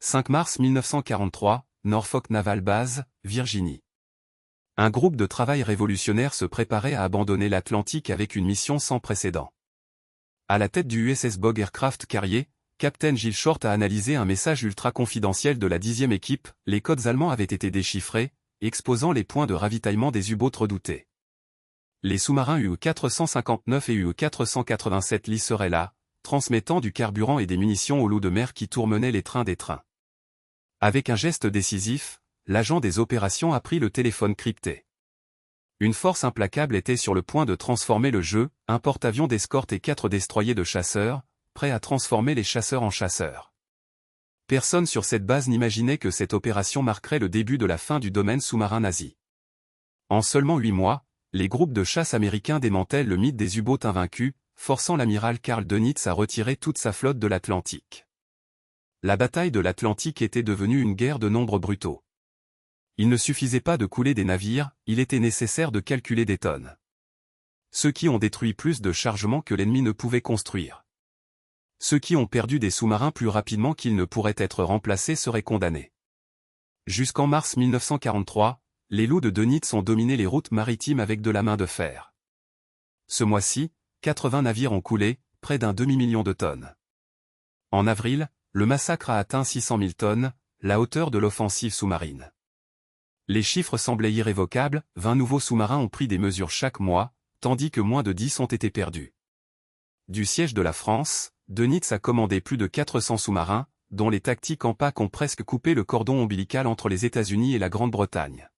5 mars 1943, Norfolk Naval Base, Virginie. Un groupe de travail révolutionnaire se préparait à abandonner l'Atlantique avec une mission sans précédent. À la tête du USS Bogg Aircraft Carrier, Captain Gill Short a analysé un message ultra confidentiel de la 10e équipe. Les codes allemands avaient été déchiffrés, exposant les points de ravitaillement des U-boats redoutés. Les sous-marins U-459 et U-487 Lee seraient là, transmettant du carburant et des munitions aux loups de mer qui tourmenaient les trains des trains. Avec un geste décisif, l'agent des opérations a pris le téléphone crypté. Une force implacable était sur le point de transformer le jeu, un porte-avions d'escorte et 4 destroyers de chasseurs, prêts à transformer les chasseurs en chasseurs. Personne sur cette base n'imaginait que cette opération marquerait le début de la fin du domaine sous-marin nazi. En seulement 8 mois, les groupes de chasse américains démantèlent le mythe des U-boats invaincus, forçant l'amiral Karl Dönitz à retirer toute sa flotte de l'Atlantique. La bataille de l'Atlantique était devenue une guerre de nombres brutaux. Il ne suffisait pas de couler des navires, il était nécessaire de calculer des tonnes. Ceux qui ont détruit plus de chargements que l'ennemi ne pouvait construire. Ceux qui ont perdu des sous-marins plus rapidement qu'ils ne pourraient être remplacés seraient condamnés. Jusqu'en mars 1943, les loups de Dönitz ont dominé les routes maritimes avec de la main de fer. Ce mois-ci, 80 navires ont coulé, près d'un demi-million de tonnes. En avril, le massacre a atteint 600 000 tonnes, la hauteur de l'offensive sous-marine. Les chiffres semblaient irrévocables, 20 nouveaux sous-marins ont pris des mesures chaque mois, tandis que moins de 10 ont été perdus. Du siège de la France, Dönitz a commandé plus de 400 sous-marins, dont les tactiques en pack ont presque coupé le cordon ombilical entre les États-Unis et la Grande-Bretagne.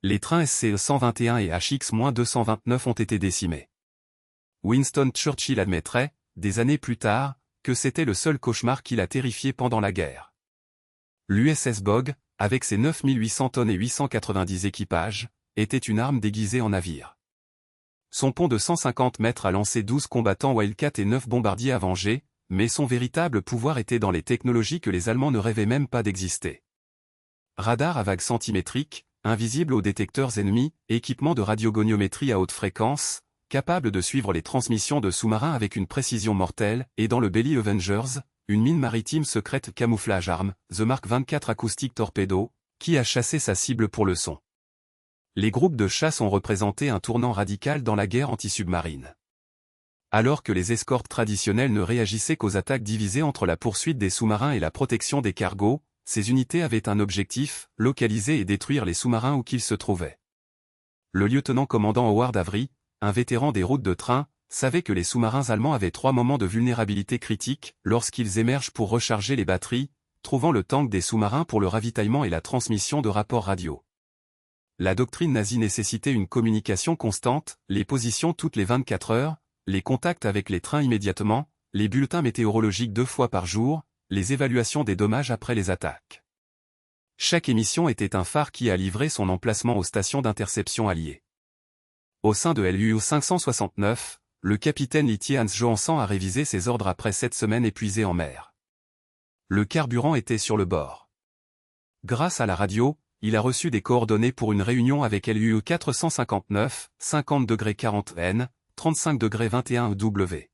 Les trains SC-121 et HX-229 ont été décimés. Winston Churchill admettrait, des années plus tard, que c'était le seul cauchemar qui l'a terrifié pendant la guerre. L'USS Bogg, avec ses 9800 tonnes et 890 équipages, était une arme déguisée en navire. Son pont de 150 mètres a lancé 12 combattants Wildcat et 9 bombardiers Avenger, mais son véritable pouvoir était dans les technologies que les Allemands ne rêvaient même pas d'exister. Radar à vagues centimétriques, invisible aux détecteurs ennemis, équipement de radiogoniométrie à haute fréquence, capable de suivre les transmissions de sous-marins avec une précision mortelle, et dans le Belly Avengers, une mine maritime secrète camouflage arme, The Mark 24 Acoustic Torpedo, qui a chassé sa cible pour le son. Les groupes de chasse ont représenté un tournant radical dans la guerre anti-submarine. Alors que les escortes traditionnelles ne réagissaient qu'aux attaques divisées entre la poursuite des sous-marins et la protection des cargos, ces unités avaient un objectif, localiser et détruire les sous-marins où qu'ils se trouvaient. Le lieutenant-commandant Howard Avery, un vétéran des routes de train, savait que les sous-marins allemands avaient 3 moments de vulnérabilité critique lorsqu'ils émergent pour recharger les batteries, trouvant le tank des sous-marins pour le ravitaillement et la transmission de rapports radio. La doctrine nazie nécessitait une communication constante, les positions toutes les 24 heures, les contacts avec les trains immédiatement, les bulletins météorologiques 2 fois par jour, les évaluations des dommages après les attaques. Chaque émission était un phare qui a livré son emplacement aux stations d'interception alliées. Au sein de l'UU 569, le capitaine Littier Hans Johansson a révisé ses ordres après 7 semaines épuisées en mer. Le carburant était sur le bord. Grâce à la radio, il a reçu des coordonnées pour une réunion avec l'UU 459, 50°40 N, 35°21 W.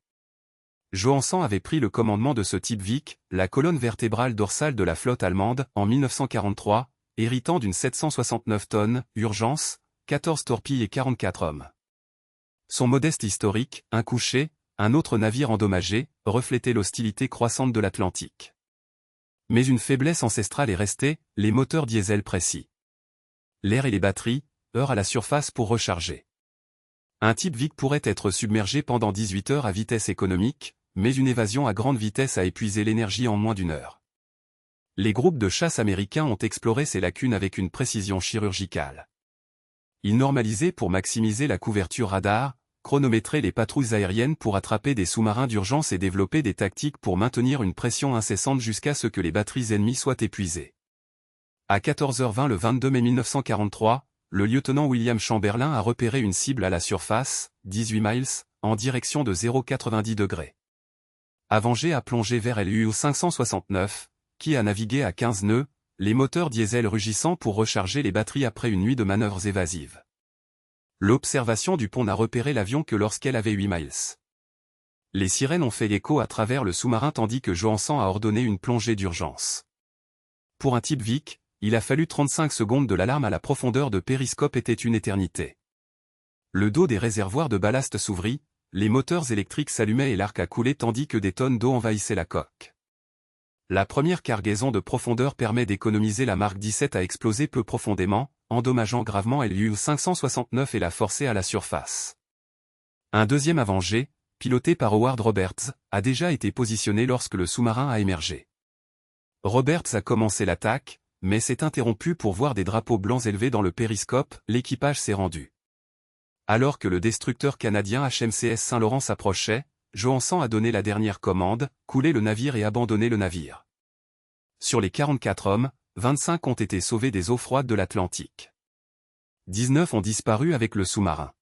Johansson avait pris le commandement de ce type Vic, la colonne vertébrale dorsale de la flotte allemande, en 1943, héritant d'une 769 tonnes, urgence, 14 torpilles et 44 hommes. Son modeste historique, un couché, un autre navire endommagé, reflétait l'hostilité croissante de l'Atlantique. Mais une faiblesse ancestrale est restée, les moteurs diesel précis. L'air et les batteries, heurent à la surface pour recharger. Un type Vic pourrait être submergé pendant 18 heures à vitesse économique, mais une évasion à grande vitesse a épuisé l'énergie en moins d'1 heure. Les groupes de chasse américains ont exploré ces lacunes avec une précision chirurgicale. Ils normalisaient pour maximiser la couverture radar, chronométraient les patrouilles aériennes pour attraper des sous-marins d'urgence et développer des tactiques pour maintenir une pression incessante jusqu'à ce que les batteries ennemies soient épuisées. À 14h20 le 22 mai 1943, le lieutenant William Chamberlain a repéré une cible à la surface, 18 miles, en direction de 0,90°. Avenger a plongé vers l'UU 569, qui a navigué à 15 nœuds, les moteurs diesel rugissant pour recharger les batteries après une nuit de manœuvres évasives. L'observation du pont n'a repéré l'avion que lorsqu'elle avait 8 miles. Les sirènes ont fait l'écho à travers le sous-marin tandis que Johansson a ordonné une plongée d'urgence. Pour un type Vic, il a fallu 35 secondes de l'alarme à la profondeur de périscope était une éternité. Le dos des réservoirs de ballast s'ouvrit, les moteurs électriques s'allumaient et l'arc a coulé tandis que des tonnes d'eau envahissaient la coque. La première cargaison de profondeur permet d'économiser la Mark 17 à exploser peu profondément, endommageant gravement LU 569 et la forcer à la surface. Un deuxième Avenger, piloté par Howard Roberts, a déjà été positionné lorsque le sous-marin a émergé. Roberts a commencé l'attaque, mais s'est interrompu pour voir des drapeaux blancs élevés dans le périscope, l'équipage s'est rendu. Alors que le destructeur canadien HMCS Saint-Laurent s'approchait, Johansen a donné la dernière commande, couler le navire et abandonner le navire. Sur les 44 hommes, 25 ont été sauvés des eaux froides de l'Atlantique. 19 ont disparu avec le sous-marin.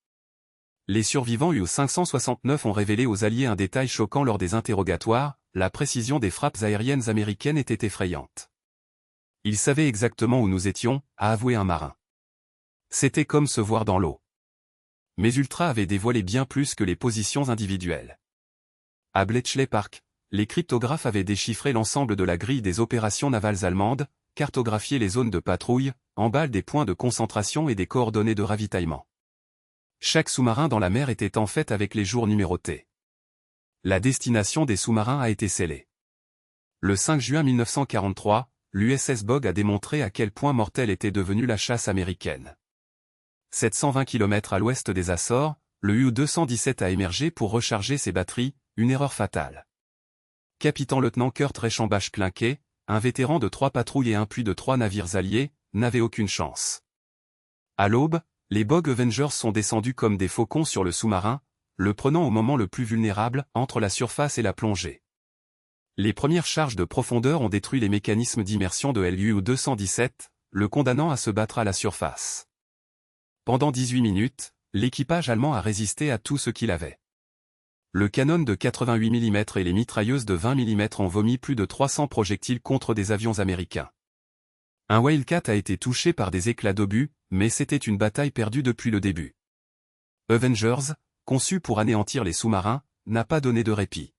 Les survivants U-569 ont révélé aux Alliés un détail choquant lors des interrogatoires, la précision des frappes aériennes américaines était effrayante. Ils savaient exactement où nous étions, a avoué un marin. C'était comme se voir dans l'eau. Mais Ultra avait dévoilé bien plus que les positions individuelles. À Bletchley Park, les cryptographes avaient déchiffré l'ensemble de la grille des opérations navales allemandes, cartographié les zones de patrouille, emballé des points de concentration et des coordonnées de ravitaillement. Chaque sous-marin dans la mer était en fait avec les jours numérotés. La destination des sous-marins a été scellée. Le 5 juin 1943, l'USS Bogg a démontré à quel point mortelle était devenue la chasse américaine. 720 km à l'ouest des Açores, le U-217 a émergé pour recharger ses batteries, une erreur fatale. Capitaine-lieutenant Kurt Reichenbach-Klinke, un vétéran de 3 patrouilles et un puits de 3 navires alliés, n'avait aucune chance. À l'aube, les Bogg Avengers sont descendus comme des faucons sur le sous-marin, le prenant au moment le plus vulnérable, entre la surface et la plongée. Les premières charges de profondeur ont détruit les mécanismes d'immersion de l'U-217, le condamnant à se battre à la surface. Pendant 18 minutes, l'équipage allemand a résisté à tout ce qu'il avait. Le canon de 88 mm et les mitrailleuses de 20 mm ont vomi plus de 300 projectiles contre des avions américains. Un Wildcat a été touché par des éclats d'obus, mais c'était une bataille perdue depuis le début. Avengers, conçu pour anéantir les sous-marins, n'a pas donné de répit.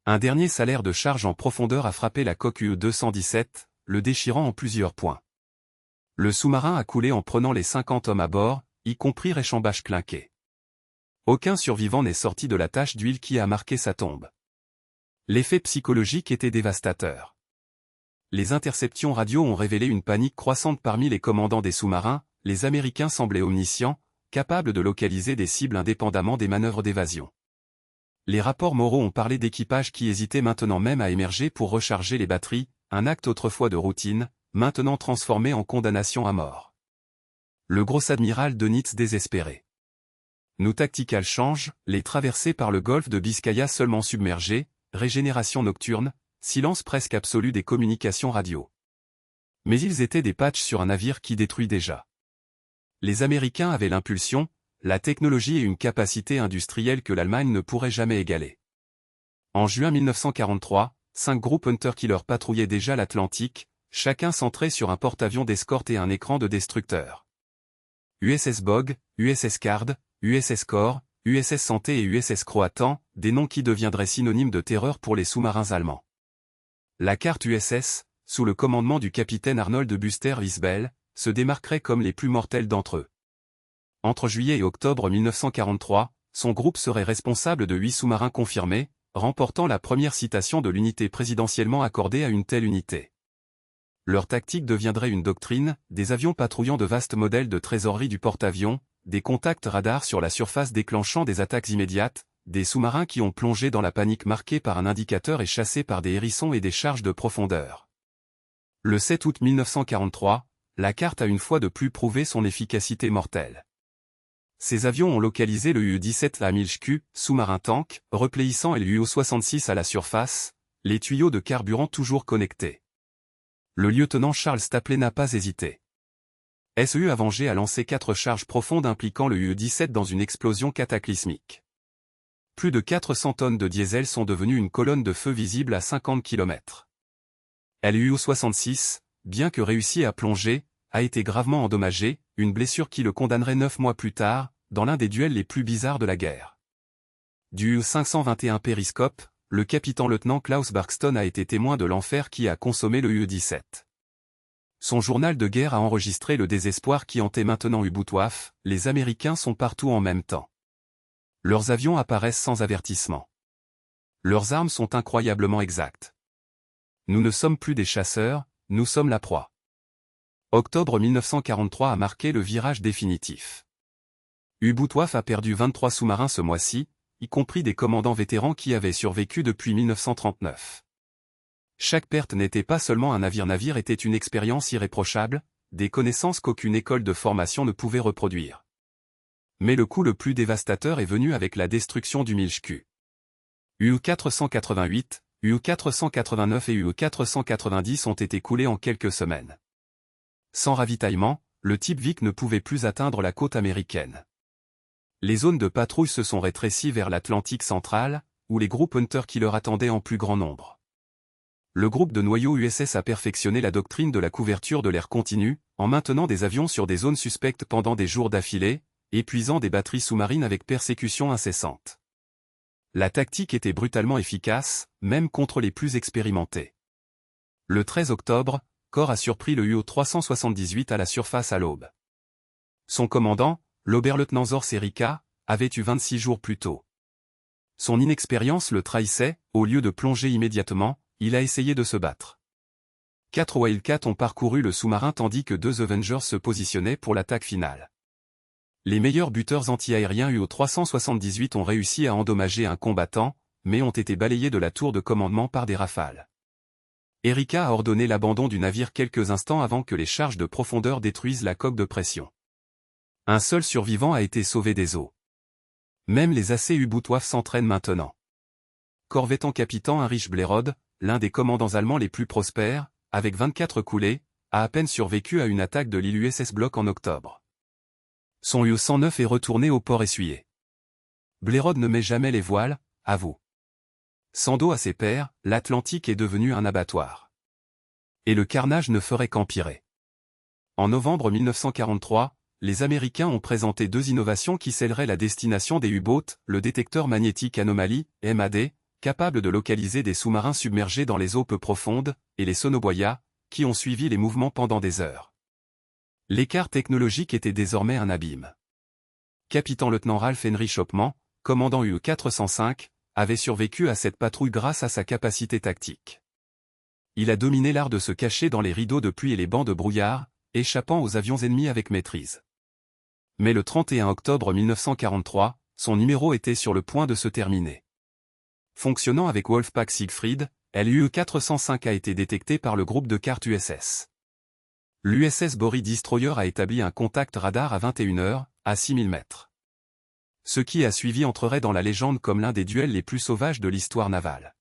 Un dernier salaire de charge en profondeur a frappé la coque U-217, le déchirant en plusieurs points. Le sous-marin a coulé en prenant les 50 hommes à bord, y compris Reichenbach-Klinke. Aucun survivant n'est sorti de la tache d'huile qui a marqué sa tombe. L'effet psychologique était dévastateur. Les interceptions radio ont révélé une panique croissante parmi les commandants des sous-marins, les Américains semblaient omniscients, capables de localiser des cibles indépendamment des manœuvres d'évasion. Les rapports moraux ont parlé d'équipages qui hésitaient maintenant même à émerger pour recharger les batteries, un acte autrefois de routine, maintenant transformé en condamnation à mort. Le gros admiral Dönitz désespéré. Nous tactical change, les traversées par le golfe de Biscaya seulement submergées, régénération nocturne, silence presque absolu des communications radio. Mais ils étaient des patchs sur un navire qui détruit déjà. Les Américains avaient l'impulsion, la technologie et une capacité industrielle que l'Allemagne ne pourrait jamais égaler. En juin 1943, 5 groupes Hunter-Killer patrouillaient déjà l'Atlantique, chacun centré sur un porte-avions d'escorte et un écran de destructeur. USS Bogg, USS Card, USS Core, USS Santé et USS Croatan, des noms qui deviendraient synonymes de terreur pour les sous-marins allemands. La carte USS, sous le commandement du capitaine Arnold Buster Isbell, se démarquerait comme les plus mortels d'entre eux. Entre juillet et octobre 1943, son groupe serait responsable de 8 sous-marins confirmés, remportant la première citation de l'unité présidentiellement accordée à une telle unité. Leur tactique deviendrait une doctrine, des avions patrouillant de vastes modèles de trésorerie du porte-avions, des contacts radars sur la surface déclenchant des attaques immédiates, des sous-marins qui ont plongé dans la panique marquée par un indicateur et chassés par des hérissons et des charges de profondeur. Le 7 août 1943, la carte a une fois de plus prouvé son efficacité mortelle. Ces avions ont localisé le U-17 à Milchku, sous-marin tank, repléissant et le U-66 à la surface, les tuyaux de carburant toujours connectés. Le lieutenant Charles Stapley n'a pas hésité. SEU Avenger a lancé 4 charges profondes impliquant le U-17 dans une explosion cataclysmique. Plus de 400 tonnes de diesel sont devenues une colonne de feu visible à 50 km. LU-66, bien que réussi à plonger, a été gravement endommagé, une blessure qui le condamnerait 9 mois plus tard, dans l'un des duels les plus bizarres de la guerre. Du U-521 périscope, le capitaine-lieutenant Klaus Barkston a été témoin de l'enfer qui a consommé le U-17. Son journal de guerre a enregistré le désespoir qui hantait maintenant Ubutoaf, les Américains sont partout en même temps. Leurs avions apparaissent sans avertissement. Leurs armes sont incroyablement exactes. Nous ne sommes plus des chasseurs, nous sommes la proie. Octobre 1943 a marqué le virage définitif. Ubutoaf a perdu 23 sous-marins ce mois-ci, y compris des commandants vétérans qui avaient survécu depuis 1939. Chaque perte n'était pas seulement un navire était une expérience irréprochable, des connaissances qu'aucune école de formation ne pouvait reproduire. Mais le coup le plus dévastateur est venu avec la destruction du Milchku. U-488, U-489 et U-490 ont été coulés en quelques semaines. Sans ravitaillement, le type Vic ne pouvait plus atteindre la côte américaine. Les zones de patrouille se sont rétrécies vers l'Atlantique central, où les groupes Hunter qui leur attendaient en plus grand nombre. Le groupe de noyaux USS a perfectionné la doctrine de la couverture de l'air continu, en maintenant des avions sur des zones suspectes pendant des jours d'affilée, épuisant des batteries sous-marines avec persécution incessante. La tactique était brutalement efficace, même contre les plus expérimentés. Le 13 octobre, Corps a surpris le UO-378 à la surface à l'aube. Son commandant, l'Oberleutnant Zor Serika, avait eu 26 jours plus tôt. Son inexpérience le trahissait, au lieu de plonger immédiatement, il a essayé de se battre. 4 Wildcats ont parcouru le sous-marin tandis que 2 Avengers se positionnaient pour l'attaque finale. Les meilleurs buteurs anti-aériens UO-378 ont réussi à endommager un combattant, mais ont été balayés de la tour de commandement par des rafales. Erika a ordonné l'abandon du navire quelques instants avant que les charges de profondeur détruisent la coque de pression. Un seul survivant a été sauvé des eaux. Même les AC Ubutoaf s'entraînent maintenant. Corvettant capitaine Heinrich Blerod, l'un des commandants allemands les plus prospères, avec 24 coulées, a à peine survécu à une attaque de l'île USS Block en octobre. Son U-109 est retourné au port essuyé. Blerod ne met jamais les voiles, avoue. Sans dos à ses pairs, l'Atlantique est devenu un abattoir. Et le carnage ne ferait qu'empirer. En novembre 1943, les Américains ont présenté 2 innovations qui scelleraient la destination des U-boats, le détecteur magnétique anomalie, MAD, capable de localiser des sous-marins submergés dans les eaux peu profondes, et les sonobuoyas, qui ont suivi les mouvements pendant des heures. L'écart technologique était désormais un abîme. Capitaine-lieutenant Ralph Henry Chopman, commandant UE-405, avait survécu à cette patrouille grâce à sa capacité tactique. Il a dominé l'art de se cacher dans les rideaux de pluie et les bancs de brouillard, échappant aux avions ennemis avec maîtrise. Mais le 31 octobre 1943, son numéro était sur le point de se terminer. Fonctionnant avec Wolfpack Siegfried, l'UE-405 a été détecté par le groupe de cartes USS. L'USS Bory Destroyer a établi un contact radar à 21h, à 6000 mètres. Ce qui a suivi entrerait dans la légende comme l'un des duels les plus sauvages de l'histoire navale.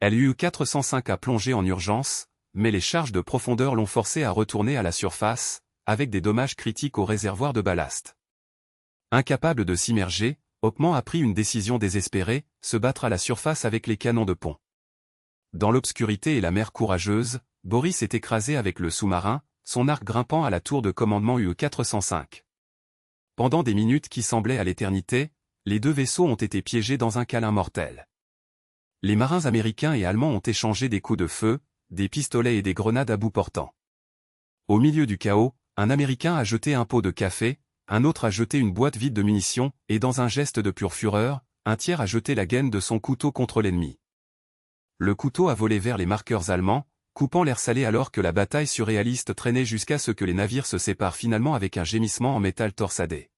l'UE-405 a plongé en urgence, mais les charges de profondeur l'ont forcé à retourner à la surface, avec des dommages critiques au réservoir de ballast. Incapable de s'immerger, Hopman a pris une décision désespérée, se battre à la surface avec les canons de pont. Dans l'obscurité et la mer courageuse, Boris s'est écrasé avec le sous-marin, son arc grimpant à la tour de commandement UE-405. Pendant des minutes qui semblaient à l'éternité, les 2 vaisseaux ont été piégés dans un câlin mortel. Les marins américains et allemands ont échangé des coups de feu, des pistolets et des grenades à bout portant. Au milieu du chaos, un Américain a jeté un pot de café, un autre a jeté une boîte vide de munitions, et dans un geste de pure fureur, un tiers a jeté la gaine de son couteau contre l'ennemi. Le couteau a volé vers les marqueurs allemands, coupant l'air salé alors que la bataille surréaliste traînait jusqu'à ce que les navires se séparent finalement avec un gémissement en métal torsadé.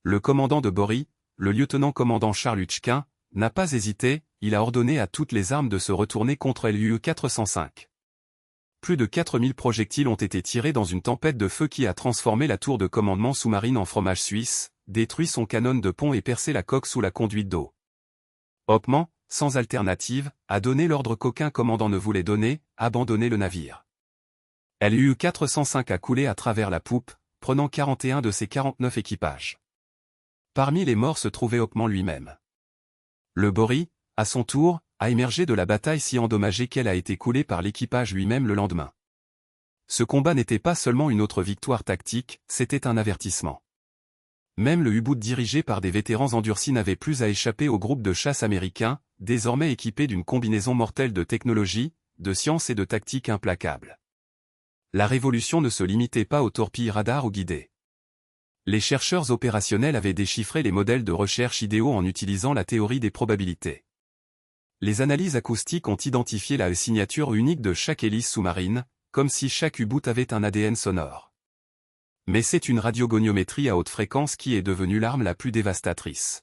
Le commandant de Bory, le lieutenant-commandant Charles Hutchkin, n'a pas hésité, il a ordonné à toutes les armes de se retourner contre l'UE-405. Plus de 4000 projectiles ont été tirés dans une tempête de feu qui a transformé la tour de commandement sous-marine en fromage suisse, détruit son canon de pont et percé la coque sous la conduite d'eau. Hopman, sans alternative, a donné l'ordre qu'aucun commandant ne voulait donner, abandonner le navire. l'UE-405 a coulé à travers la poupe, prenant 41 de ses 49 équipages. Parmi les morts se trouvait Hopman lui-même. Le Bory, à son tour, a émergé de la bataille si endommagée qu'elle a été coulée par l'équipage lui-même le lendemain. Ce combat n'était pas seulement une autre victoire tactique, c'était un avertissement. Même le U-boot dirigé par des vétérans endurcis n'avait plus à échapper au groupe de chasse américain, désormais équipé d'une combinaison mortelle de technologie, de science et de tactique implacable. La révolution ne se limitait pas aux torpilles radars ou guidées. Les chercheurs opérationnels avaient déchiffré les modèles de recherche idéaux en utilisant la théorie des probabilités. Les analyses acoustiques ont identifié la signature unique de chaque hélice sous-marine, comme si chaque U-boot avait un ADN sonore. Mais c'est une radiogoniométrie à haute fréquence qui est devenue l'arme la plus dévastatrice.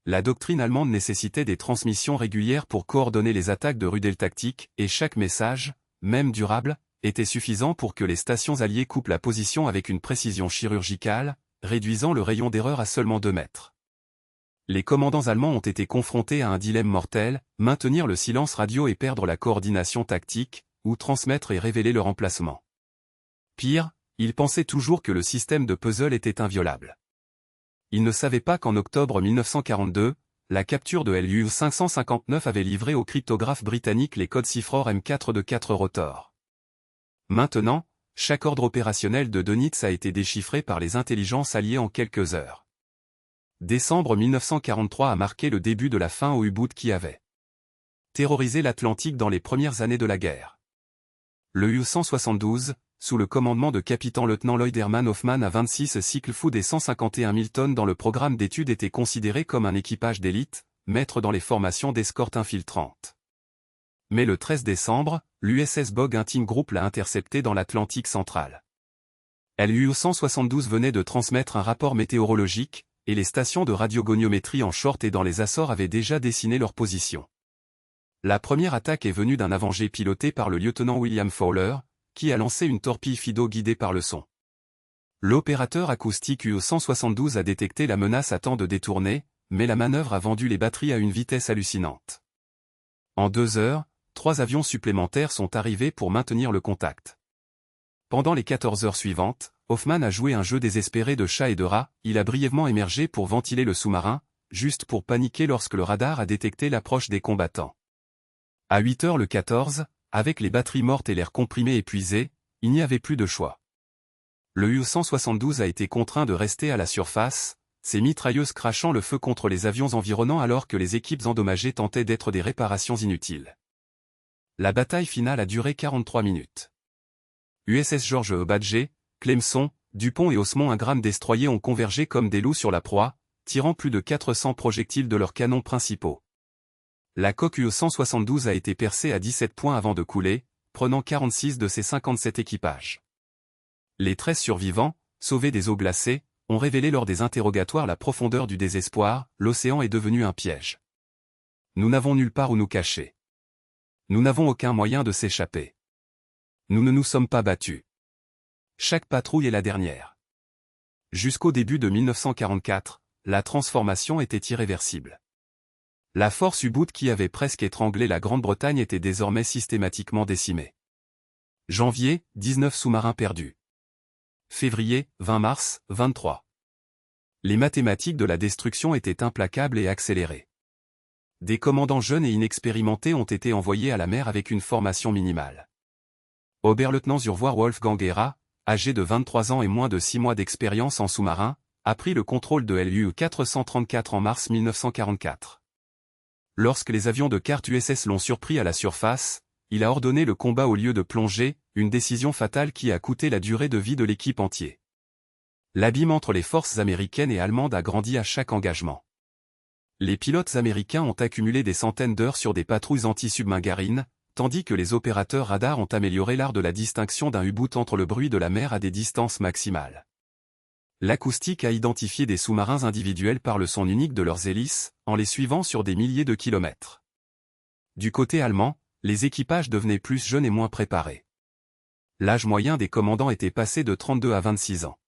La doctrine allemande nécessitait des transmissions régulières pour coordonner les attaques de rudels tactiques, et chaque message, même durable, était suffisant pour que les stations alliées coupent la position avec une précision chirurgicale, réduisant le rayon d'erreur à seulement 2 mètres. Les commandants allemands ont été confrontés à un dilemme mortel, maintenir le silence radio et perdre la coordination tactique, ou transmettre et révéler leur emplacement. Pire, ils pensaient toujours que le système de puzzle était inviolable. Ils ne savaient pas qu'en octobre 1942, la capture de LU 559 avait livré aux cryptographes britanniques les codes chiffreurs M4 de 4 rotors. Maintenant, chaque ordre opérationnel de Dönitz a été déchiffré par les intelligences alliées en quelques heures. Décembre 1943 a marqué le début de la fin aux U-boot qui avaient terrorisé l'Atlantique dans les premières années de la guerre. Le U-172, sous le commandement de capitaine-lieutenant Lloyd Herman Hoffman à 26 cycles food et 151 000 tonnes dans le programme d'études était considéré comme un équipage d'élite, maître dans les formations d'escorte infiltrante. Mais le 13 décembre, l'USS Bog Hunting Group l'a intercepté dans l'Atlantique central. LU-172 venait de transmettre un rapport météorologique, et les stations de radiogoniométrie en short et dans les Açores avaient déjà dessiné leur position. La première attaque est venue d'un avant-jet piloté par le lieutenant William Fowler, qui a lancé une torpille Fido guidée par le son. L'opérateur acoustique U-172 a détecté la menace à temps de détourner, mais la manœuvre a vendu les batteries à une vitesse hallucinante. En 2 heures, 3 avions supplémentaires sont arrivés pour maintenir le contact. Pendant les 14 heures suivantes, Hoffman a joué un jeu désespéré de chat et de rat, il a brièvement émergé pour ventiler le sous-marin, juste pour paniquer lorsque le radar a détecté l'approche des combattants. À 8 heures le 14, avec les batteries mortes et l'air comprimé épuisé, il n'y avait plus de choix. Le U-172 a été contraint de rester à la surface, ses mitrailleuses crachant le feu contre les avions environnants alors que les équipes endommagées tentaient d'être des réparations inutiles. La bataille finale a duré 43 minutes. USS George E. Badger, Clemson, Dupont et Osmond Ingram destroyers ont convergé comme des loups sur la proie, tirant plus de 400 projectiles de leurs canons principaux. La coque U-172 a été percée à 17 points avant de couler, prenant 46 de ses 57 équipages. Les 13 survivants, sauvés des eaux glacées, ont révélé lors des interrogatoires la profondeur du désespoir, l'océan est devenu un piège. Nous n'avons nulle part où nous cacher. Nous n'avons aucun moyen de s'échapper. Nous ne nous sommes pas battus. Chaque patrouille est la dernière. Jusqu'au début de 1944, la transformation était irréversible. La force U-boot qui avait presque étranglé la Grande-Bretagne était désormais systématiquement décimée. Janvier, 19 sous-marins perdus. Février, 20 mars, 23. Les mathématiques de la destruction étaient implacables et accélérées. Des commandants jeunes et inexpérimentés ont été envoyés à la mer avec une formation minimale. Oberleutnant Zurvoir Wolfgang Gera, âgé de 23 ans et moins de 6 mois d'expérience en sous-marin, a pris le contrôle de LU 434 en mars 1944. Lorsque les avions de carte USS l'ont surpris à la surface, il a ordonné le combat au lieu de plonger, une décision fatale qui a coûté la durée de vie de l'équipe entière. L'abîme entre les forces américaines et allemandes a grandi à chaque engagement. Les pilotes américains ont accumulé des centaines d'heures sur des patrouilles anti-submarines, tandis que les opérateurs radars ont amélioré l'art de la distinction d'un U-boot entre le bruit de la mer à des distances maximales. L'acoustique a identifié des sous-marins individuels par le son unique de leurs hélices, en les suivant sur des milliers de kilomètres. Du côté allemand, les équipages devenaient plus jeunes et moins préparés. L'âge moyen des commandants était passé de 32 à 26 ans.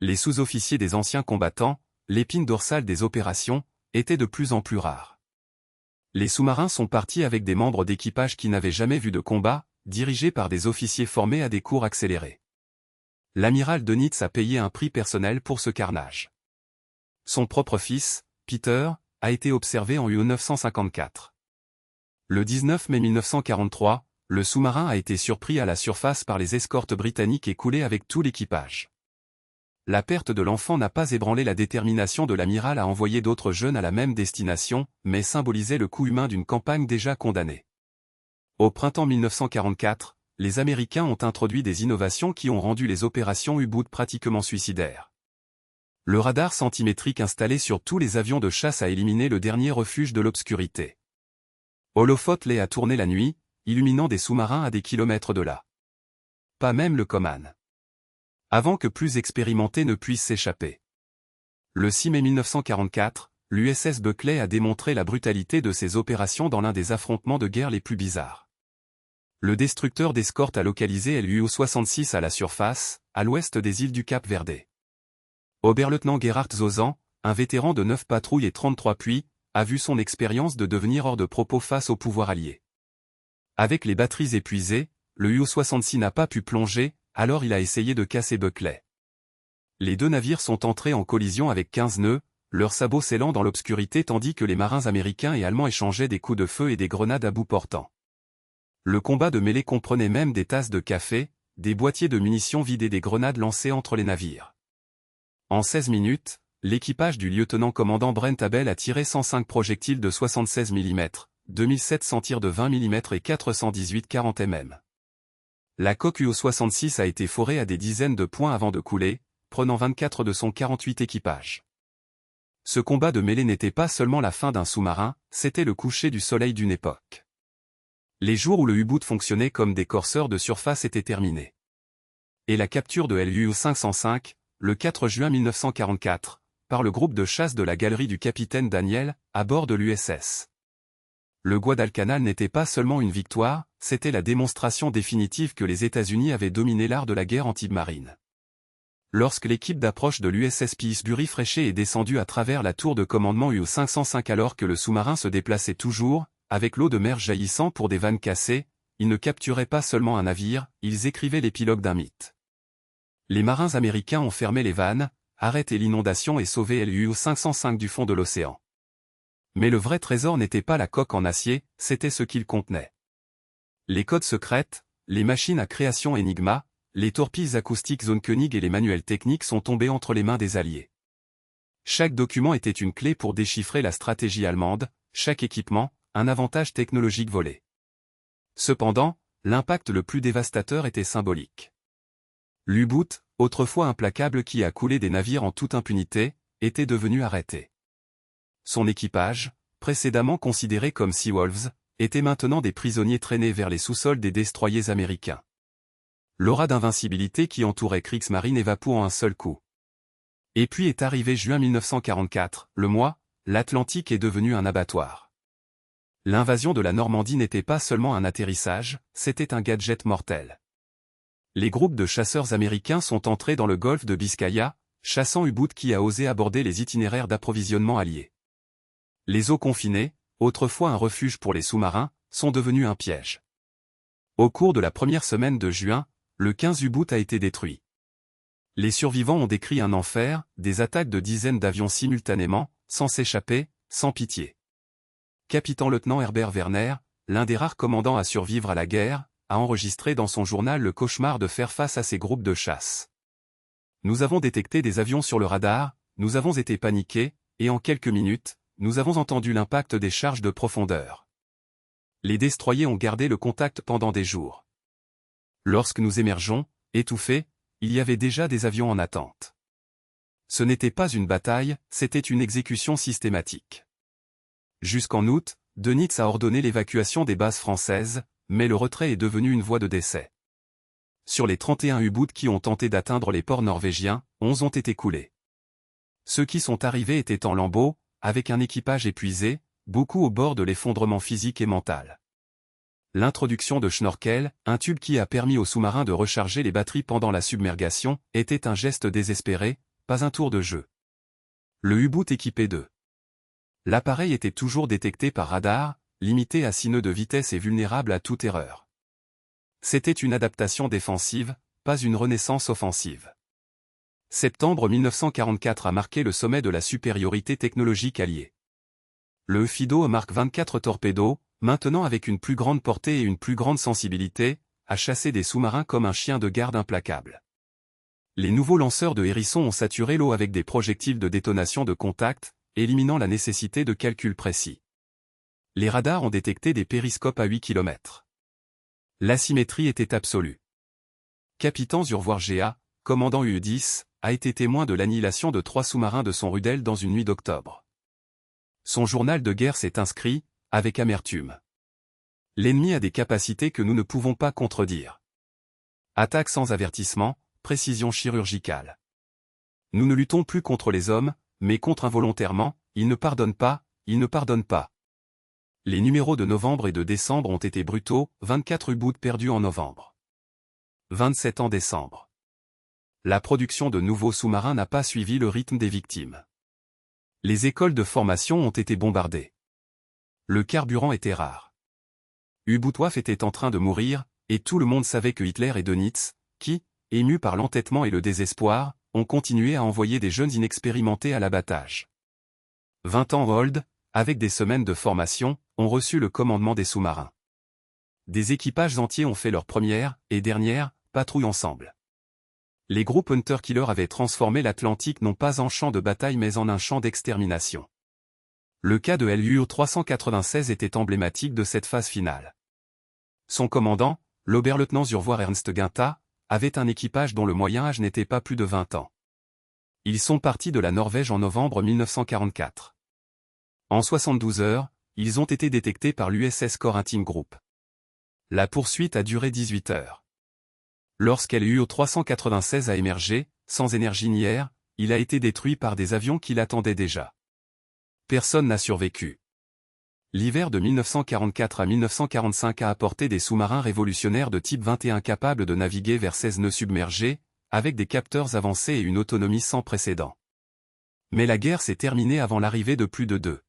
Les sous-officiers des anciens combattants, l'épine dorsale des opérations, étaient de plus en plus rares. Les sous-marins sont partis avec des membres d'équipage qui n'avaient jamais vu de combat, dirigés par des officiers formés à des cours accélérés. L'amiral Dönitz a payé un prix personnel pour ce carnage. Son propre fils, Peter, a été observé en U-954. Le 19 mai 1943, le sous-marin a été surpris à la surface par les escortes britanniques et coulé avec tout l'équipage. La perte de l'enfant n'a pas ébranlé la détermination de l'amiral à envoyer d'autres jeunes à la même destination, mais symbolisait le coût humain d'une campagne déjà condamnée. Au printemps 1944, les Américains ont introduit des innovations qui ont rendu les opérations U-boot pratiquement suicidaires. Le radar centimétrique installé sur tous les avions de chasse a éliminé le dernier refuge de l'obscurité. Holophot l'est à tourner la nuit, illuminant des sous-marins à des kilomètres de là. Pas même le Coman. Avant que plus expérimentés ne puissent s'échapper. Le 6 mai 1944, l'USS Buckley a démontré la brutalité de ses opérations dans l'un des affrontements de guerre les plus bizarres. Le destructeur d'escorte a localisé l'UO-66 à la surface, à l'ouest des îles du Cap-Verde. Oberleutnant Gerhard Zozan, un vétéran de 9 patrouilles et 33 puits, a vu son expérience de devenir hors de propos face au pouvoir allié. Avec les batteries épuisées, le UO-66 n'a pas pu plonger, alors il a essayé de casser Buckley. Les deux navires sont entrés en collision avec 15 nœuds, leurs sabots scellant dans l'obscurité tandis que les marins américains et allemands échangeaient des coups de feu et des grenades à bout portant. Le combat de mêlée comprenait même des tasses de café, des boîtiers de munitions vides et des grenades lancées entre les navires. En 16 minutes, l'équipage du lieutenant-commandant Brent Abel a tiré 105 projectiles de 76 mm, 2700 tirs de 20 mm et 418 40 mm. La coque UO-66 a été forée à des dizaines de points avant de couler, prenant 24 de son 48 équipage. Ce combat de mêlée n'était pas seulement la fin d'un sous-marin, c'était le coucher du soleil d'une époque. Les jours où le U-boot fonctionnait comme des corseurs de surface étaient terminés. Et la capture de l'UO-505, le 4 juin 1944, par le groupe de chasse de la galerie du capitaine Daniel, à bord de l'USS. Le Guadalcanal n'était pas seulement une victoire, c'était la démonstration définitive que les États-Unis avaient dominé l'art de la guerre anti-marine. Lorsque l'équipe d'approche de l'USS Pillsbury Fréché est descendue à travers la tour de commandement UO-505 alors que le sous-marin se déplaçait toujours, avec l'eau de mer jaillissant pour des vannes cassées, ils ne capturaient pas seulement un navire, ils écrivaient l'épilogue d'un mythe. Les marins américains ont fermé les vannes, arrêté l'inondation et sauvé l'UO-505 du fond de l'océan. Mais le vrai trésor n'était pas la coque en acier, c'était ce qu'il contenait. Les codes secrètes, les machines à création Enigma, les torpilles acoustiques Zone Koenig et les manuels techniques sont tombés entre les mains des Alliés. Chaque document était une clé pour déchiffrer la stratégie allemande, chaque équipement, un avantage technologique volé. Cependant, l'impact le plus dévastateur était symbolique. L'U-boot, autrefois implacable qui a coulé des navires en toute impunité, était devenu arrêté. Son équipage, précédemment considéré comme Seawolves, était maintenant des prisonniers traînés vers les sous-sols des destroyers américains. L'aura d'invincibilité qui entourait Kriegsmarine évapore en un seul coup. Et puis est arrivé juin 1944, le mois, l'Atlantique est devenu un abattoir. L'invasion de la Normandie n'était pas seulement un atterrissage, c'était un gadget mortel. Les groupes de chasseurs américains sont entrés dans le golfe de Biscaya, chassant U-boot qui a osé aborder les itinéraires d'approvisionnement alliés. Les eaux confinées, autrefois un refuge pour les sous-marins, sont devenues un piège. Au cours de la première semaine de juin, le 15 U-boot a été détruit. Les survivants ont décrit un enfer, des attaques de dizaines d'avions simultanément, sans s'échapper, sans pitié. Capitaine-lieutenant Herbert Werner, l'un des rares commandants à survivre à la guerre, a enregistré dans son journal le cauchemar de faire face à ces groupes de chasse. Nous avons détecté des avions sur le radar, nous avons été paniqués, et en quelques minutes, nous avons entendu l'impact des charges de profondeur. Les destroyers ont gardé le contact pendant des jours. Lorsque nous émergeons, étouffés, il y avait déjà des avions en attente. Ce n'était pas une bataille, c'était une exécution systématique. Jusqu'en août, Dönitz a ordonné l'évacuation des bases françaises, mais le retrait est devenu une voie de décès. Sur les 31 U-boots qui ont tenté d'atteindre les ports norvégiens, 11 ont été coulés. Ceux qui sont arrivés étaient en lambeaux, avec un équipage épuisé, beaucoup au bord de l'effondrement physique et mental. L'introduction de Schnorkel, un tube qui a permis aux sous-marins de recharger les batteries pendant la submergation, était un geste désespéré, pas un tour de jeu. Le U-boot équipé de l'appareil était toujours détecté par radar, limité à 6 nœuds de vitesse et vulnérable à toute erreur. C'était une adaptation défensive, pas une renaissance offensive. Septembre 1944 a marqué le sommet de la supériorité technologique alliée. Le Fido Mark 24 torpedo, maintenant avec une plus grande portée et une plus grande sensibilité, a chassé des sous-marins comme un chien de garde implacable. Les nouveaux lanceurs de hérissons ont saturé l'eau avec des projectiles de détonation de contact, éliminant la nécessité de calculs précis. Les radars ont détecté des périscopes à 8 km. L'asymétrie était absolue. Capitaine Zurvoar-Gea, commandant UE-10, a été témoin de l'annihilation de 3 sous-marins de son Rudel dans une nuit d'octobre. Son journal de guerre s'est inscrit, avec amertume. L'ennemi a des capacités que nous ne pouvons pas contredire. Attaque sans avertissement, précision chirurgicale. Nous ne luttons plus contre les hommes, mais contre involontairement, ils ne pardonnent pas, ils ne pardonnent pas. Les numéros de novembre et de décembre ont été brutaux, 24 U-boots perdus en novembre. 27 en décembre. La production de nouveaux sous-marins n'a pas suivi le rythme des victimes. Les écoles de formation ont été bombardées. Le carburant était rare. U-Bootwaffe était en train de mourir, et tout le monde savait que Hitler et Dönitz, qui, émus par l'entêtement et le désespoir, ont continué à envoyer des jeunes inexpérimentés à l'abattage. 20 ans old, avec des semaines de formation, ont reçu le commandement des sous-marins. Des équipages entiers ont fait leur première, et dernière, patrouille ensemble. Les groupes Hunter-Killer avaient transformé l'Atlantique non pas en champ de bataille mais en un champ d'extermination. Le cas de LU 396 était emblématique de cette phase finale. Son commandant, l'Oberleutnant Zurvoar Ernst Guinta, avait un équipage dont le moyen âge n'était pas plus de 20 ans. Ils sont partis de la Norvège en novembre 1944. En 72 heures, ils ont été détectés par l'USS Corinthia Group. La poursuite a duré 18 heures. Lorsqu'LU 396 a émergé, sans énergie ni air, il a été détruit par des avions qui l'attendaient déjà. Personne n'a survécu. L'hiver de 1944 à 1945 a apporté des sous-marins révolutionnaires de type 21 capables de naviguer vers 16 nœuds submergés, avec des capteurs avancés et une autonomie sans précédent. Mais la guerre s'est terminée avant l'arrivée de plus de 2.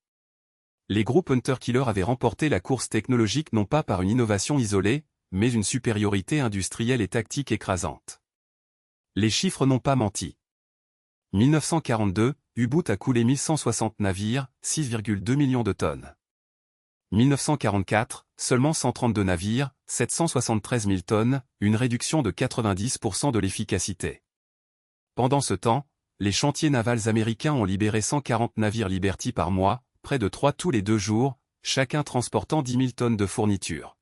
Les groupes Hunter-Killer avaient remporté la course technologique non pas par une innovation isolée, mais une supériorité industrielle et tactique écrasante. Les chiffres n'ont pas menti. 1942, U-Boot a coulé 1160 navires, 6,2 millions de tonnes. 1944, seulement 132 navires, 773 000 tonnes, une réduction de 90% de l'efficacité. Pendant ce temps, les chantiers navals américains ont libéré 140 navires Liberty par mois, près de 3 tous les 2 jours, chacun transportant 10 000 tonnes de fournitures.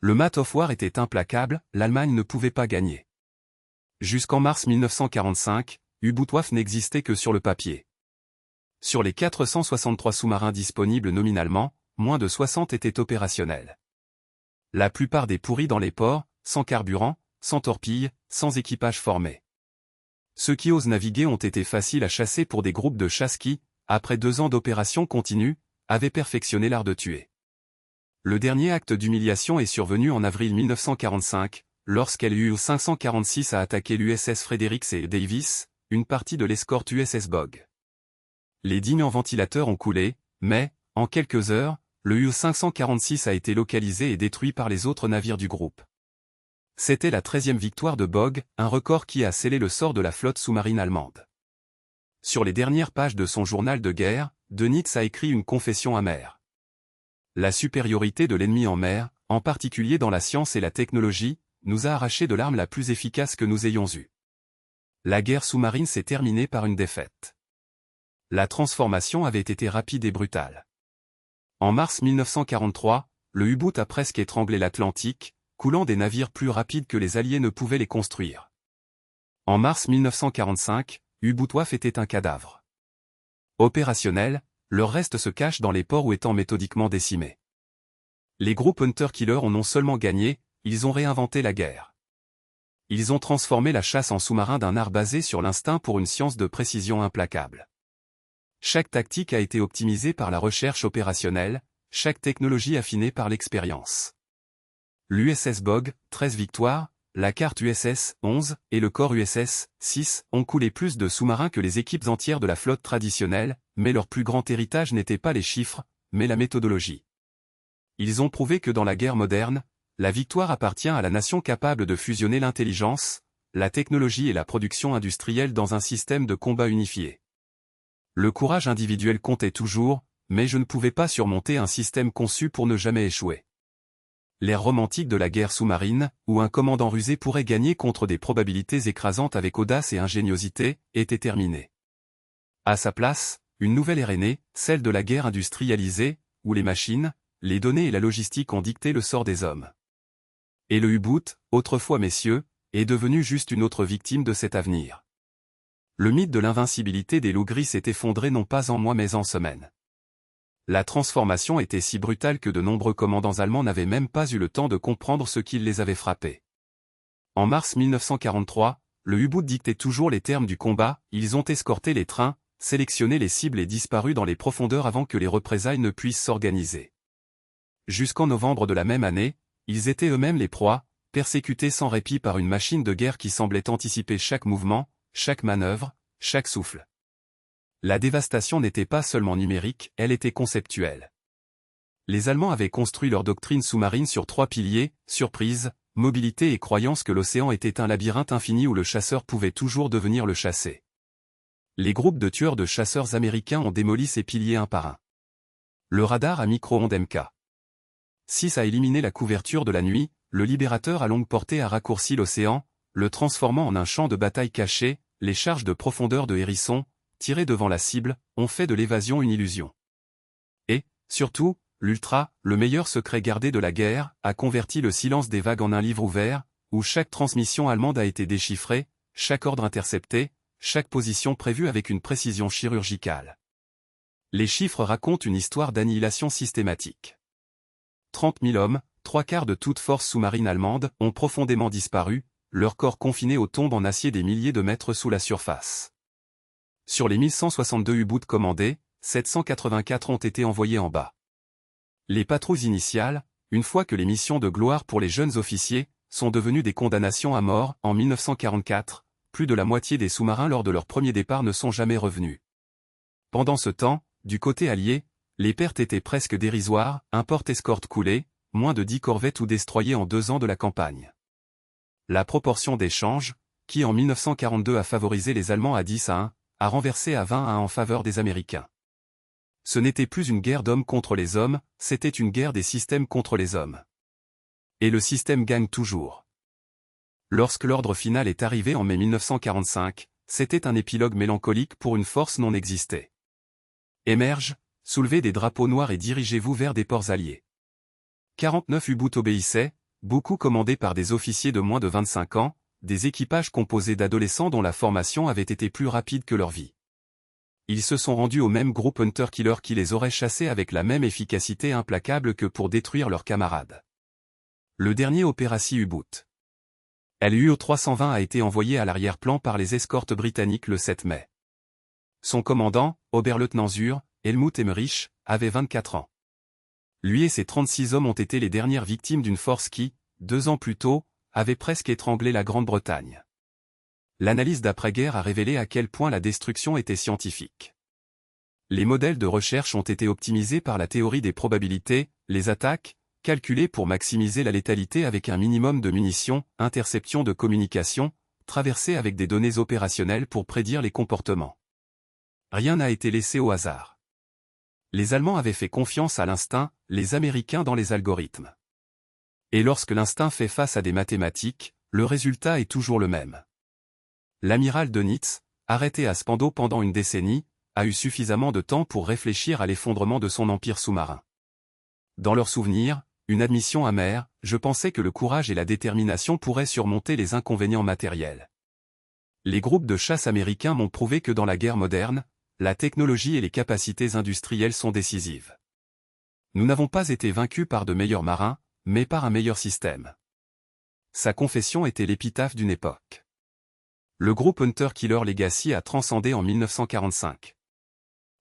Le Mat of War était implacable, l'Allemagne ne pouvait pas gagner. Jusqu'en mars 1945, U-Bootwaffe n'existait que sur le papier. Sur les 463 sous-marins disponibles nominalement, moins de 60 étaient opérationnels. La plupart des pourris dans les ports, sans carburant, sans torpilles, sans équipage formé. Ceux qui osent naviguer ont été faciles à chasser pour des groupes de chasse qui, après 2 ans d'opérations continues, avaient perfectionné l'art de tuer. Le dernier acte d'humiliation est survenu en avril 1945, lorsqu'LU 546 a attaqué l'USS Fredericks et Davis, une partie de l'escorte USS Bog. Les dignes en ventilateurs ont coulé, mais, en quelques heures, le U-546 a été localisé et détruit par les autres navires du groupe. C'était la 13e victoire de Bog, un record qui a scellé le sort de la flotte sous-marine allemande. Sur les dernières pages de son journal de guerre, Dönitz a écrit une confession amère. La supériorité de l'ennemi en mer, en particulier dans la science et la technologie, nous a arraché de l'arme la plus efficace que nous ayons eue. La guerre sous-marine s'est terminée par une défaite. La transformation avait été rapide et brutale. En mars 1943, le U-Boot a presque étranglé l'Atlantique, coulant des navires plus rapides que les Alliés ne pouvaient les construire. En mars 1945, U-Bootwaffe était un cadavre. Opérationnel, leur reste se cache dans les ports ou étant méthodiquement décimés. Les groupes Hunter-Killer ont non seulement gagné, ils ont réinventé la guerre. Ils ont transformé la chasse en sous-marin d'un art basé sur l'instinct pour une science de précision implacable. Chaque tactique a été optimisée par la recherche opérationnelle, chaque technologie affinée par l'expérience. L'USS Bog, 13 victoires, la carte USS, 11, et le corps USS, 6, ont coulé plus de sous-marins que les équipes entières de la flotte traditionnelle, mais leur plus grand héritage n'était pas les chiffres, mais la méthodologie. Ils ont prouvé que dans la guerre moderne, la victoire appartient à la nation capable de fusionner l'intelligence, la technologie et la production industrielle dans un système de combat unifié. Le courage individuel comptait toujours, mais je ne pouvais pas surmonter un système conçu pour ne jamais échouer. L'ère romantique de la guerre sous-marine, où un commandant rusé pourrait gagner contre des probabilités écrasantes avec audace et ingéniosité, était terminée. À sa place, une nouvelle ère est née, celle de la guerre industrialisée, où les machines, les données et la logistique ont dicté le sort des hommes. Et le U-boot, autrefois messieurs, est devenu juste une autre victime de cet avenir. Le mythe de l'invincibilité des loups gris s'est effondré non pas en mois mais en semaines. La transformation était si brutale que de nombreux commandants allemands n'avaient même pas eu le temps de comprendre ce qui les avait frappés. En mars 1943, le U-boot dictait toujours les termes du combat, ils ont escorté les trains, sélectionné les cibles et disparu dans les profondeurs avant que les représailles ne puissent s'organiser. Jusqu'en novembre de la même année, ils étaient eux-mêmes les proies, persécutés sans répit par une machine de guerre qui semblait anticiper chaque mouvement, chaque manœuvre, chaque souffle. La dévastation n'était pas seulement numérique, elle était conceptuelle. Les Allemands avaient construit leur doctrine sous-marine sur 3 piliers, surprise, mobilité et croyance que l'océan était un labyrinthe infini où le chasseur pouvait toujours devenir le chassé. Les groupes de tueurs de chasseurs américains ont démoli ces piliers un par un. Le radar à micro-ondes MK6 a éliminé la couverture de la nuit, le libérateur à longue portée a raccourci l'océan, le transformant en un champ de bataille caché, les charges de profondeur de hérisson, tirées devant la cible, ont fait de l'évasion une illusion. Et, surtout, l'Ultra, le meilleur secret gardé de la guerre, a converti le silence des vagues en un livre ouvert, où chaque transmission allemande a été déchiffrée, chaque ordre intercepté, chaque position prévue avec une précision chirurgicale. Les chiffres racontent une histoire d'annihilation systématique. 30 000 hommes, 3/4 de toute force sous-marine allemande, ont profondément disparu, leurs corps confinés aux tombes en acier des milliers de mètres sous la surface. Sur les 1162 U-boots commandés, 784 ont été envoyés en bas. Les patrouilles initiales, une fois que les missions de gloire pour les jeunes officiers, sont devenues des condamnations à mort, en 1944, plus de la moitié des sous-marins lors de leur premier départ ne sont jamais revenus. Pendant ce temps, du côté allié, les pertes étaient presque dérisoires, un porte-escorte coulé, moins de 10 corvettes ou destroyers en 2 ans de la campagne. La proportion d'échange, qui en 1942 a favorisé les Allemands à 10-1, a renversé à 20-1 en faveur des Américains. Ce n'était plus une guerre d'hommes contre les hommes, c'était une guerre des systèmes contre les hommes. Et le système gagne toujours. Lorsque l'ordre final est arrivé en mai 1945, c'était un épilogue mélancolique pour une force non existée. Émerge, soulevez des drapeaux noirs et dirigez-vous vers des ports alliés. 49 U-boots obéissaient, beaucoup commandés par des officiers de moins de 25 ans, des équipages composés d'adolescents dont la formation avait été plus rapide que leur vie. Ils se sont rendus au même groupe Hunter-Killer qui les aurait chassés avec la même efficacité implacable que pour détruire leurs camarades. Le dernier opération U-boot. LUO 320 a été envoyé à l'arrière-plan par les escortes britanniques le 7 mai. Son commandant, Oberleutnant Zur, Helmut Emmerich, avait 24 ans. Lui et ses 36 hommes ont été les dernières victimes d'une force qui, 2 ans plus tôt, avait presque étranglé la Grande-Bretagne. L'analyse d'après-guerre a révélé à quel point la destruction était scientifique. Les modèles de recherche ont été optimisés par la théorie des probabilités, les attaques, calculées pour maximiser la létalité avec un minimum de munitions, interception de communication, traversées avec des données opérationnelles pour prédire les comportements. Rien n'a été laissé au hasard. Les Allemands avaient fait confiance à l'instinct, les Américains dans les algorithmes. Et lorsque l'instinct fait face à des mathématiques, le résultat est toujours le même. L'amiral Dönitz, arrêté à Spandau pendant une décennie, a eu suffisamment de temps pour réfléchir à l'effondrement de son empire sous-marin. Dans leurs souvenirs, une admission amère, je pensais que le courage et la détermination pourraient surmonter les inconvénients matériels. Les groupes de chasse américains m'ont prouvé que dans la guerre moderne, la technologie et les capacités industrielles sont décisives. Nous n'avons pas été vaincus par de meilleurs marins, mais par un meilleur système. Sa confession était l'épitaphe d'une époque. Le groupe Hunter-Killer Legacy a transcendé en 1945.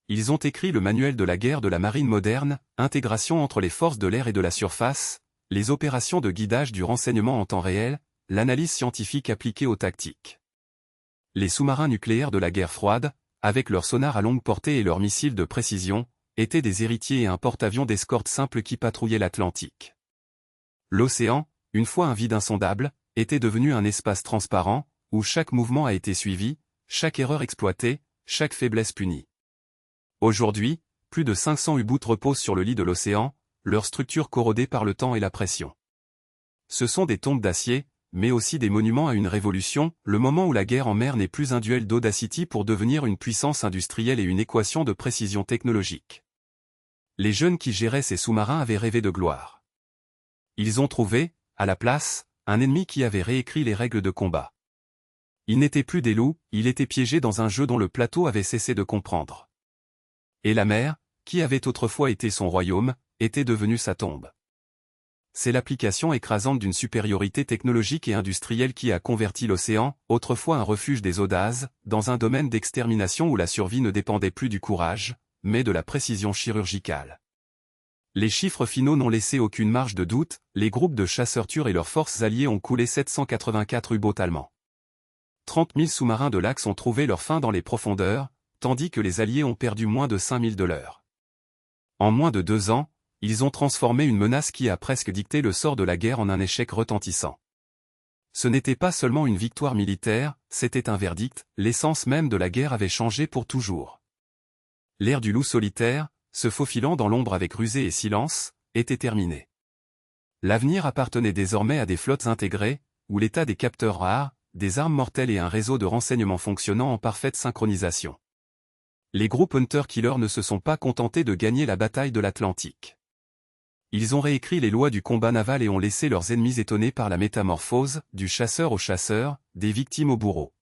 Ils ont écrit le manuel de la guerre de la marine moderne, intégration entre les forces de l'air et de la surface, les opérations de guidage du renseignement en temps réel, l'analyse scientifique appliquée aux tactiques. Les sous-marins nucléaires de la guerre froide, avec leurs sonars à longue portée et leurs missiles de précision, étaient des héritiers et un porte-avions d'escorte simple qui patrouillait l'Atlantique. L'océan, une fois un vide insondable, était devenu un espace transparent, où chaque mouvement a été suivi, chaque erreur exploitée, chaque faiblesse punie. Aujourd'hui, plus de 500 U-boots reposent sur le lit de l'océan, leur structure corrodée par le temps et la pression. Ce sont des tombes d'acier, mais aussi des monuments à une révolution, le moment où la guerre en mer n'est plus un duel d'Audacity pour devenir une puissance industrielle et une équation de précision technologique. Les jeunes qui géraient ces sous-marins avaient rêvé de gloire. Ils ont trouvé, à la place, un ennemi qui avait réécrit les règles de combat. Il n'était plus des loups, il était piégé dans un jeu dont le plateau avait cessé de comprendre. Et la mer, qui avait autrefois été son royaume, était devenue sa tombe. C'est l'application écrasante d'une supériorité technologique et industrielle qui a converti l'océan, autrefois un refuge des audaces, dans un domaine d'extermination où la survie ne dépendait plus du courage, mais de la précision chirurgicale. Les chiffres finaux n'ont laissé aucune marge de doute, les groupes de chasseurs turcs et leurs forces alliées ont coulé 784 U-boats allemands. 30 000 sous-marins de l'Axe ont trouvé leur fin dans les profondeurs, tandis que les Alliés ont perdu moins de 5 000 de leurs. En moins de 2 ans, ils ont transformé une menace qui a presque dicté le sort de la guerre en un échec retentissant. Ce n'était pas seulement une victoire militaire, c'était un verdict, l'essence même de la guerre avait changé pour toujours. L'ère du loup solitaire, se faufilant dans l'ombre avec rusée et silence, était terminée. L'avenir appartenait désormais à des flottes intégrées, où l'état des capteurs rares, des armes mortelles et un réseau de renseignements fonctionnant en parfaite synchronisation. Les groupes Hunter-Killer ne se sont pas contentés de gagner la bataille de l'Atlantique. Ils ont réécrit les lois du combat naval et ont laissé leurs ennemis étonnés par la métamorphose, du chasseur au chasseur, des victimes au bourreau.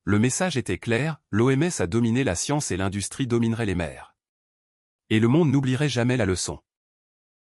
Le message était clair, l'OMS a dominé la science et l'industrie dominerait les mers. Et le monde n'oublierait jamais la leçon.